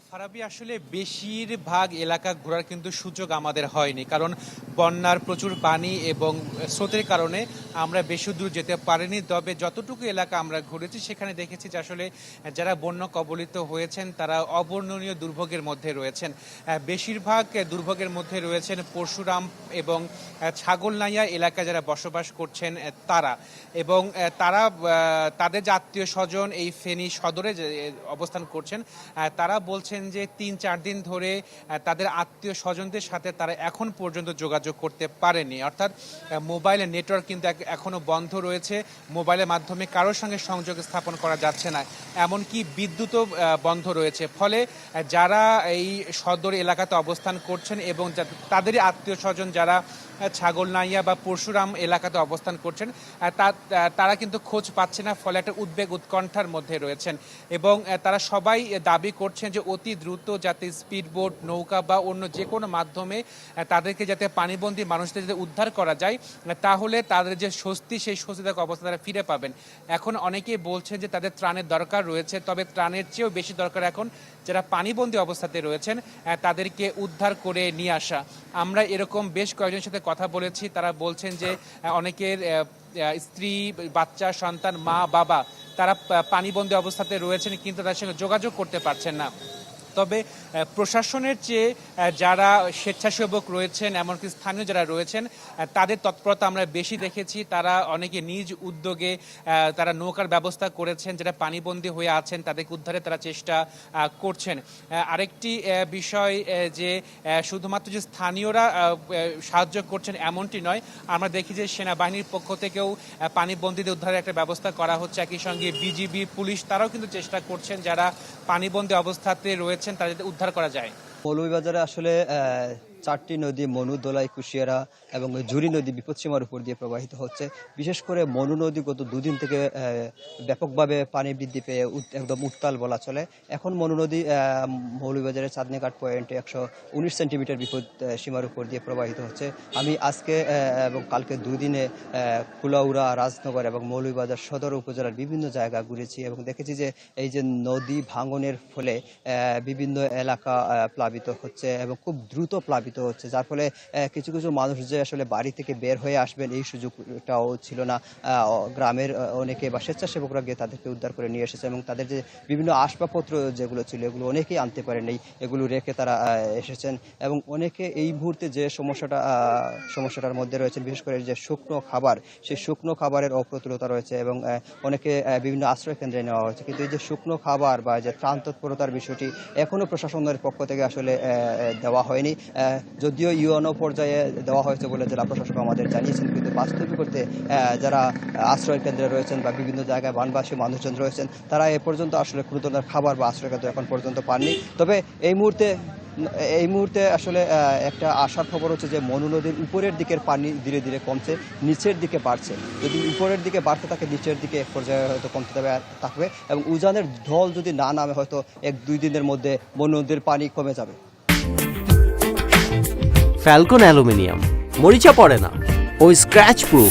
ফারাবী আসলে বেশিরভাগ এলাকা ঘোরার কিন্তু সুযোগ আমাদের হয়নি, কারণ বন্যার প্রচুর পানি এবং স্রোতের কারণে আমরা বেশি দূর যেতে পারিনি। তবে যতটুকু এলাকা আমরা ঘুরেছি সেখানে দেখেছি যে আসলে যারা বন্যা কবলিত হয়েছেন তারা অবর্ণনীয় দুর্ভোগের মধ্যে রয়েছেন। বেশিরভাগ দুর্ভোগের মধ্যে রয়েছেন পরশুরাম এবং ছাগলনাইয়া এলাকায় যারা বসবাস করছেন তারা, এবং তারা তাদের যে আত্মীয় স্বজন এই ফেনী সদরে যে অবস্থান করছেন তারা বলছেন যে ৩-৪ দিন ধরে তাদের আত্মীয় স্বজনদের সাথে তারা এখন পর্যন্ত যোগাযোগ করতে পারেনি। অর্থাৎ মোবাইলের নেটওয়ার্ক কিন্তু এখনো বন্ধ রয়েছে, মোবাইলের মাধ্যমে কারোর সঙ্গে সংযোগ স্থাপন করা যাচ্ছে না, এমনকি বিদ্যুৎও বন্ধ রয়েছে। ফলে যারা এই সদর এলাকাতে অবস্থান করছেন এবং তাদেরই আত্মীয় স্বজন যারা ছাগলনাইয়া বা পরশুরাম এলাকাতে অবস্থান করছেন তারা কিন্তু খোঁজ পাচ্ছে না, ফলে একটা উদ্বেগ উৎকণ্ঠার মধ্যে রয়েছেন। এবং তারা সবাই দাবি করছেন যে অতি দ্রুত যাতে স্পিডবোট, নৌকা বা অন্য যে কোনো মাধ্যমে তাদেরকে যাতে পানিবন্দী মানুষদের যাতে উদ্ধার করা যায়, তাহলে তাদের যে স্বস্তি সেই স্বস্তিদায়ক অবস্থা তারা ফিরে পাবেন। এখন অনেকেই বলছেন যে তাদের ত্রাণের দরকার রয়েছে, তবে ত্রাণের চেয়েও বেশি দরকার এখন যারা পানিবন্দী অবস্থাতে রয়েছেন তাদেরকে উদ্ধার করে নিয়ে আসা। আমরা এরকম বেশ কয়েকজনের সাথে কথা বলেছি, তারা বলছেন যে অনেকের স্ত্রী, বাচ্চা, সন্তান, মা, বাবা তারা পানিবন্দী অবস্থাতে রয়েছেন কিন্তু তাদের সঙ্গে যোগাযোগ করতে পারছেন না। তবে প্রশাসনের চেয়ে যারা স্বেচ্ছাসেবক রয়েছেন, এমনকি স্থানীয় যারা রয়েছেন তাদের তৎপরতা আমরা বেশি দেখেছি। তারা অনেকে নিজ উদ্যোগে তারা নৌকার ব্যবস্থা করেছেন, যারা পানিবন্দী হয়ে আছেন তাদেরকে উদ্ধারে তারা চেষ্টা করছেন। আরেকটি বিষয় যে শুধুমাত্র যে স্থানীয়রা সাহায্য করছেন এমনটি নয়, আমরা দেখি যে সেনাবাহিনীর পক্ষ থেকেও পানিবন্দীদের উদ্ধারের একটা ব্যবস্থা করা হচ্ছে। একই সঙ্গে বিজিবি, পুলিশ তারাও কিন্তু চেষ্টা করছেন যারা পানিবন্দী অবস্থাতে রয়েছেন তারা যাতে উদ্ধার করা যায়। মৌলভীবাজারে আসলে 4টি নদী মনু, দোলাই, কুশিয়ারা এবং ঝুরি নদী বিপদসীমার উপর দিয়ে প্রবাহিত হচ্ছে। বিশেষ করে মনু নদী গত দুদিন থেকে ব্যাপকভাবে পানি বৃদ্ধি পেয়ে একদম উত্তাল বলা চলে। এখন মনু নদী মৌলভীবাজারের চাঁদনীঘাট পয়েন্টে 119 সেন্টিমিটার বিপদ সীমার উপর দিয়ে প্রবাহিত হচ্ছে। আমি আজকে এবং কালকে দুদিনে কুলাউড়া, রাজনগর এবং মৌলভীবাজার সদর উপজেলার বিভিন্ন জায়গা ঘুরেছি এবং দেখেছি যে এই যে নদী ভাঙনের ফলে বিভিন্ন এলাকা প্লাবিত হচ্ছে এবং খুব দ্রুত প্লাবিত হচ্ছে, যার ফলে কিছু কিছু মানুষ যে আসলে বাড়ি থেকে বের হয়ে আসবেন এই সুযোগটাও ছিল না। গ্রামের অনেকে বা স্বেচ্ছাসেবকরা গিয়ে তাদেরকে উদ্ধার করে নিয়ে এসেছে এবং তাদের যে বিভিন্ন আসবাবপত্র যেগুলো ছিল এগুলো অনেকেই আনতে পারেনি, এগুলো রেখে তারা এসেছেন। এবং অনেকে এই মুহূর্তে যে সমস্যাটার মধ্যে রয়েছেন, বিশেষ করে যে শুকনো খাবার, সেই শুকনো খাবারের অপ্রতুলতা রয়েছে এবং অনেকে বিভিন্ন আশ্রয় কেন্দ্রে নেওয়া হয়েছে। কিন্তু এই যে শুকনো খাবার বা যে ত্রাণ তৎপরতার বিষয়টি এখনো প্রশাসনের পক্ষ থেকে আসলে দেওয়া হয়নি। যদিও ইউএনও পর্যায়ে দেওয়া হয়েছে বলে জেলা প্রশাসক আমাদের জানিয়েছেন, কিন্তু বাস্তবিক করতে যারা আশ্রয় কেন্দ্রে রয়েছেন বা বিভিন্ন জায়গায় বানবাসী মানুষজন রয়েছেন তারা এ পর্যন্ত আসলে কোনো ধরনের খাবার বা আশ্রয় কেন্দ্র এখন পর্যন্ত পাননি। তবে এই মুহূর্তে আসলে একটা আশার খবর হচ্ছে যে মনু নদীর উপরের দিকের পানি ধীরে ধীরে কমছে, নিচের দিকে বাড়ছে। যদি উপরের দিকে বাড়তে থাকে নিচের দিকে এক পর্যায়ে হয়তো কমতে থাকবে এবং উজানের ঢল যদি না নামে হয়তো 1-2 দিনের মধ্যে মনু নদীর পানি কমে যাবে। ফ্যালকন অ্যালুমিনিয়াম, মরিচা পড়ে না ও স্ক্র্যাচ প্রুফ।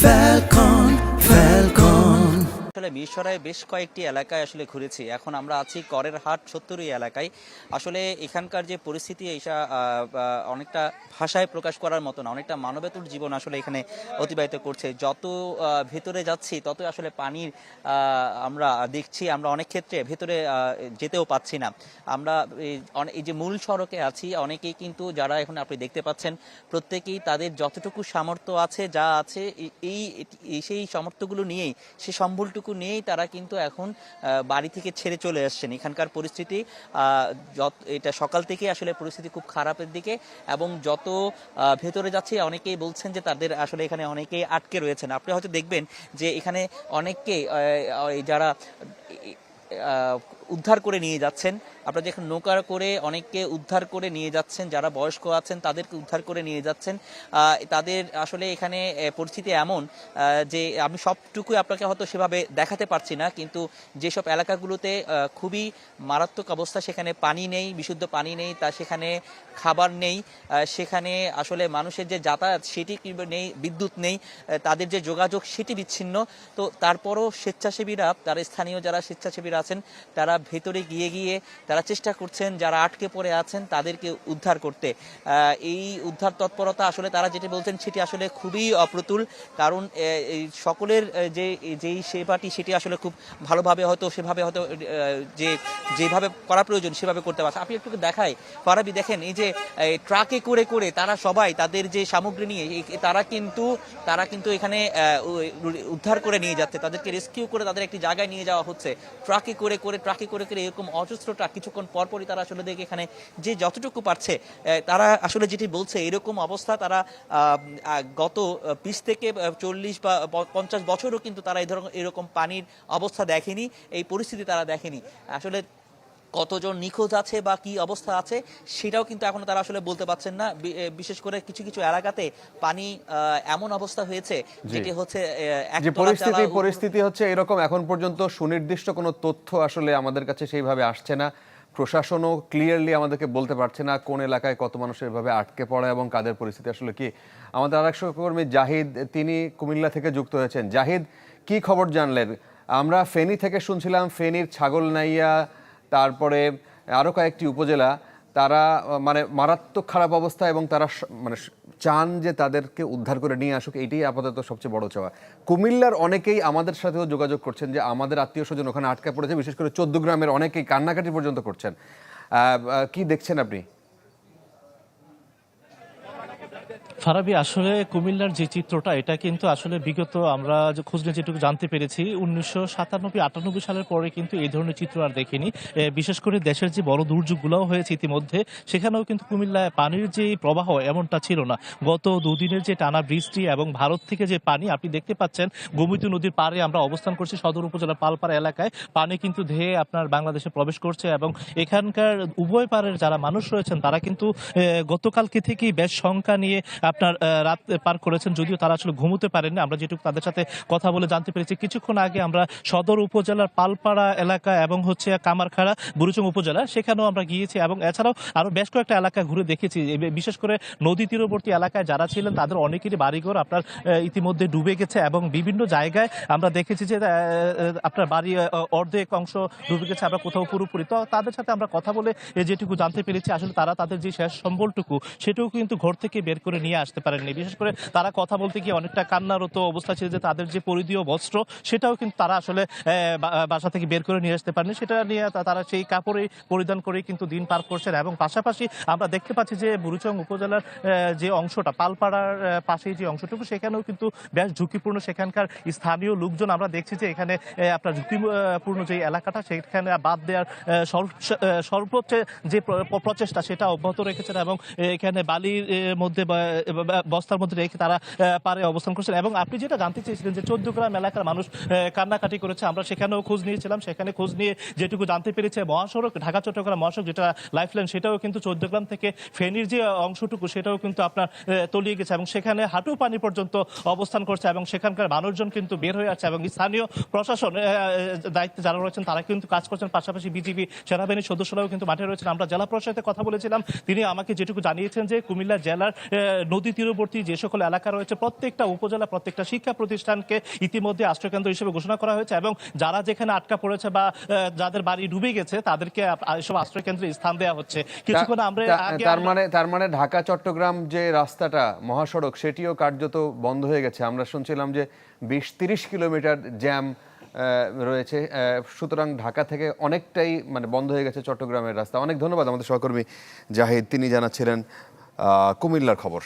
আসলে মিরসরাই বেশ কয়েকটি এলাকায় আসলে ঘুরেছি। এখন আমরা আছি করের হাট 70 এলাকায়। আসলে এখানকার যে পরিস্থিতি এটা অনেকটা ভাষায় প্রকাশ করার মতো না, অনেকটা মানবেতর জীবন আসলে এখানে অতিবাহিত করছে। যত ভেতরে যাচ্ছি তত আসলে পানির আমরা দেখছি, আমরা অনেক ক্ষেত্রে ভেতরে যেতেও পাচ্ছি না। আমরা এই যে মূল সড়কে আছি, অনেকেই কিন্তু যারা এখন আপনি দেখতে পাচ্ছেন প্রত্যেকেই তাদের যতটুকু সামর্থ্য আছে, যা আছে সেই সামর্থ্যগুলো নিয়েই, সেই সম্বলটুকু নিয়েই তারা কিন্তু এখন বাড়ি থেকে ছেড়ে চলে আসছেন। এখানকার পরিস্থিতি এটা সকাল থেকে আসলে পরিস্থিতি খুব খারাপের দিকে এবং যত ভেতরে যাচ্ছে অনেকেই বলছেন যে তাদের আসলে এখানে অনেকেই আটকে রয়েছেন। আপনি হয়তো দেখবেন যে এখানে অনেককেই যারা উদ্ধার করে নিয়ে যাচ্ছেন, আপনারা দেখুন নৌকা করে অনেককে উদ্ধার করে নিয়ে যাচ্ছেন, যারা বয়স্ক আছেন তাদেরকে উদ্ধার করে নিয়ে যাচ্ছেন। তাদের আসলে এখানে পরিস্থিতি এমন যে আমি সবটুকুই আপনাকে হয়তো সেভাবে দেখাতে পারছি না, কিন্তু যেসব এলাকাগুলোতে খুবই মারাত্মক অবস্থা, সেখানে পানি নেই, বিশুদ্ধ পানি নেই, সেখানে খাবার নেই, সেখানে আসলে মানুষের যে যাতায়াত সেটি নেই, বিদ্যুৎ নেই, তাদের যে যোগাযোগ সেটি বিচ্ছিন্ন। তো তারপরও স্বেচ্ছাসেবীরা, তারা স্থানীয় যারা স্বেচ্ছাসেবীরা আছেন তারা ভেতরে গিয়ে গিয়ে তারা চেষ্টা করছেন যারা আটকে পড়ে আছেন তাদেরকে উদ্ধার করতে। এই উদ্ধার তৎপরতা আসলে তারা যেটি বলছেন সেটি আসলে খুবই অপ্রতুল, কারণ এই সকলের যেই সেবাটি সেটি আসলে খুব ভালোভাবে হয়তো সেভাবে হয়তো যেভাবে করা প্রয়োজন সেভাবে করতে পারছে। আপনি একটু দেখাই ফারাবি, দেখেন এই যে ট্রাকে করে করে তারা সবাই তাদের যে সামগ্রী নিয়ে তারা কিন্তু এখানে উদ্ধার করে নিয়ে যাচ্ছে, তাদেরকে রেস্কিউ করে তাদের একটি জায়গায় নিয়ে যাওয়া হচ্ছে ট্রাকে করে করে এরকম অজস্র ট্রাক। কিছুক্ষণ পরপরই তারা আসলে দেখে এখানে যে যতটুকু পারছে তারা আসলে যেটি বলছে এরকম অবস্থা তারা গত 20 থেকে 40 বা 50 বছরও কিন্তু তারা এরকম পানির অবস্থা দেখেনি, এই পরিস্থিতি তারা দেখেনি। আসলে কতজন নিখোঁজ আছে বা কি অবস্থা আছে সেটাও কিন্তু এখনো তারা আসলে বলতে পারছেন না। বিশেষ করে কিছু কিছু এলাকাতে পানি এমন অবস্থা হয়েছে যেটি হচ্ছে যে পরিস্থিতি হচ্ছে এরকম, এখন পর্যন্ত সুনির্দিষ্ট কোনো তথ্য আসলে আমাদের কাছে সেইভাবে আসছে না। প্রশাসনও ক্লিয়ারলি আমাদেরকে বলতে পারছে না কোন এলাকায় কত মানুষ এভাবে আটকে পড়ে এবং কাদের পরিস্থিতি আসলে কি। আমাদের আরেক সহকর্মী জাহিদ, তিনি কুমিল্লা থেকে যুক্ত হয়েছেন। জাহিদ, কি খবর জানলেন? আমরা ফেনী থেকে শুনছিলাম ফেনীর ছাগলনাইয়া, তারপরে আরও কয়েকটি উপজেলা, তারা মানে মারাত্মক খারাপ অবস্থা এবং তারা মানে চান যে তাদেরকে উদ্ধার করে নিয়ে আসুক, এইটাই আপাতত সবচেয়ে বড় চাওয়া। কুমিল্লার অনেকেই আমাদের সাথেও যোগাযোগ করছেন যে আমাদের আত্মীয় স্বজন ওখানে আটকা পড়েছে, বিশেষ করে 14 গ্রামের অনেকেই কান্নাকাটি পর্যন্ত করছেন। কি দেখছেন আপনি? ফারাবি, আসলে কুমিল্লার যে চিত্রটা এটা কিন্তু আসলে বিগত আমরা যে খোঁজ নিয়ে যেটুকু জানতে পেরেছি 1997-98 সালের পরে কিন্তু এই ধরনের চিত্র আর দেখিনি। বিশেষ করে দেশের যে বড় দুর্যোগগুলোও হয়েছে ইতিমধ্যে, সেখানেও কিন্তু কুমিল্লায় পানির যে প্রবাহ এমনটা ছিল না। গত দুদিনের যে টানা বৃষ্টি এবং ভারত থেকে যে পানি আপনি দেখতে পাচ্ছেন, গোমতী নদীর পাড়ে আমরা অবস্থান করছি, সদর উপজেলার পালপাড়া এলাকায় পানি কিন্তু ধেয়ে আপনার বাংলাদেশে প্রবেশ করছে এবং এখানকার উভয় পাড়ের যারা মানুষ রয়েছেন তারা কিন্তু গতকালকে থেকেই বেশ শঙ্কা নিয়ে আপনার রাত পার করেছেন, যদিও তারা আসলে ঘুমোতে পারেননি। আমরা যেটুকু তাদের সাথে কথা বলে জানতে পেরেছি, কিছুক্ষণ আগে আমরা সদর উপজেলার পালপাড়া এলাকা এবং হচ্ছে কামারখাড়া বুড়িচং উপজেলা সেখানেও আমরা গিয়েছি এবং এছাড়াও আরো বেশ কয়েকটা এলাকা ঘুরে দেখেছি। বিশেষ করে নদী তীরবর্তী এলাকায় যারা ছিলেন তাদের অনেকেরই বাড়িঘর আপনার ইতিমধ্যে ডুবে গেছে এবং বিভিন্ন জায়গায় আমরা দেখেছি যে আপনার বাড়ি অর্ধেক অংশ ডুবে গেছে, আমরা কোথাও পুরোপুরি। তো তাদের সাথে আমরা কথা বলে যেটুকু জানতে পেরেছি আসলে তারা তাদের যে শেষ সম্বলটুকু সেটাও কিন্তু ঘর থেকে বের করে নিয়ে আসতে পারেননি। বিশেষ করে তারা কথা বলতে গিয়ে অনেকটা কান্নারত অবস্থা ছিল যে তাদের যে পরিধীয় বস্ত্র সেটাও কিন্তু তারা আসলে বাসা থেকে বের করে নিয়ে আসতে পারেনি, সেটা নিয়ে তারা সেই কাপড়ই পরিধান করে কিন্তু দিন পার করছেন। এবং পাশাপাশি আমরা দেখতে পাচ্ছি যে বুড়িচং উপজেলার যে অংশটা পালপাড়ার পাশেই যে অংশটুকু সেখানেও কিন্তু বেশ ঝুঁকিপূর্ণ। সেখানকার স্থানীয় লোকজন আমরা দেখছি যে এখানে আপনার ঝুঁকিপূর্ণ যে এলাকাটা সেখানে বাদ দেওয়ার সর্বোচ্চ যে প্রচেষ্টা সেটা অব্যাহত রেখেছেন এবং এখানে বালির মধ্যে বস্তার মধ্যে রেখে তারা পারে অবস্থান করছেন। এবং আপনি যেটা জানতে চেয়েছিলেন যে 14 গ্রাম এলাকার মানুষ কান্নাকাটি করেছে, আমরা সেখানেও খোঁজ নিয়েছিলাম। সেখানে খোঁজ নিয়ে যেটুকু জানতে পেরেছে মহাসড়ক ঢাকা চট্টগ্রাম মহাসড়ক যেটা লাইফলাইন সেটাও কিন্তু 14 গ্রাম থেকে ফেনীর যে অংশটুকু সেটাও কিন্তু আপনার তলিয়ে গেছে এবং সেখানে হাঁটু পানি পর্যন্ত অবস্থান করছে এবং সেখানকার মানুষজন কিন্তু বের হয়ে আছে এবং স্থানীয় প্রশাসন দায়িত্বে যারা রয়েছেন তারা কিন্তু কাজ করছেন, পাশাপাশি বিজিবি সেনাবাহিনীর সদস্যরাও কিন্তু মাঠে রয়েছেন। আমরা জেলা প্রশাসনের কথা বলেছিলাম, তিনি আমাকে যেটুকু জানিয়েছেন যে কুমিল্লা জেলার নদী তীরবর্তী যে সকল এলাকা রয়েছে প্রত্যেকটা উপজেলা প্রত্যেকটা শিক্ষা প্রতিষ্ঠানকে ইতিমধ্যে আশ্রয়কেন্দ্র হিসেবে ঘোষণা করা হয়েছে এবং যারা যেখানে আটকা পড়েছে বা যাদের বাড়ি ডুবে গেছে তাদেরকে এসব আশ্রয়কেন্দ্রে স্থান দেওয়া হচ্ছে। কিছুক্ষণ আমরা তার মানে ঢাকা চট্টগ্রাম যে রাস্তাটা মহাসড়ক সেটিও কার্যত বন্ধ হয়ে গেছে। আমরা শুনছিলাম যে 20-30 কিলোমিটার জ্যাম রয়েছে, সুতরাং ঢাকা থেকে অনেকটাই মানে বন্ধ হয়ে গেছে চট্টগ্রামের রাস্তা। অনেক ধন্যবাদ আমাদের সহকর্মী জাহিদ, তিনি জানাচ্ছিলেন কুমিল্লার খবর।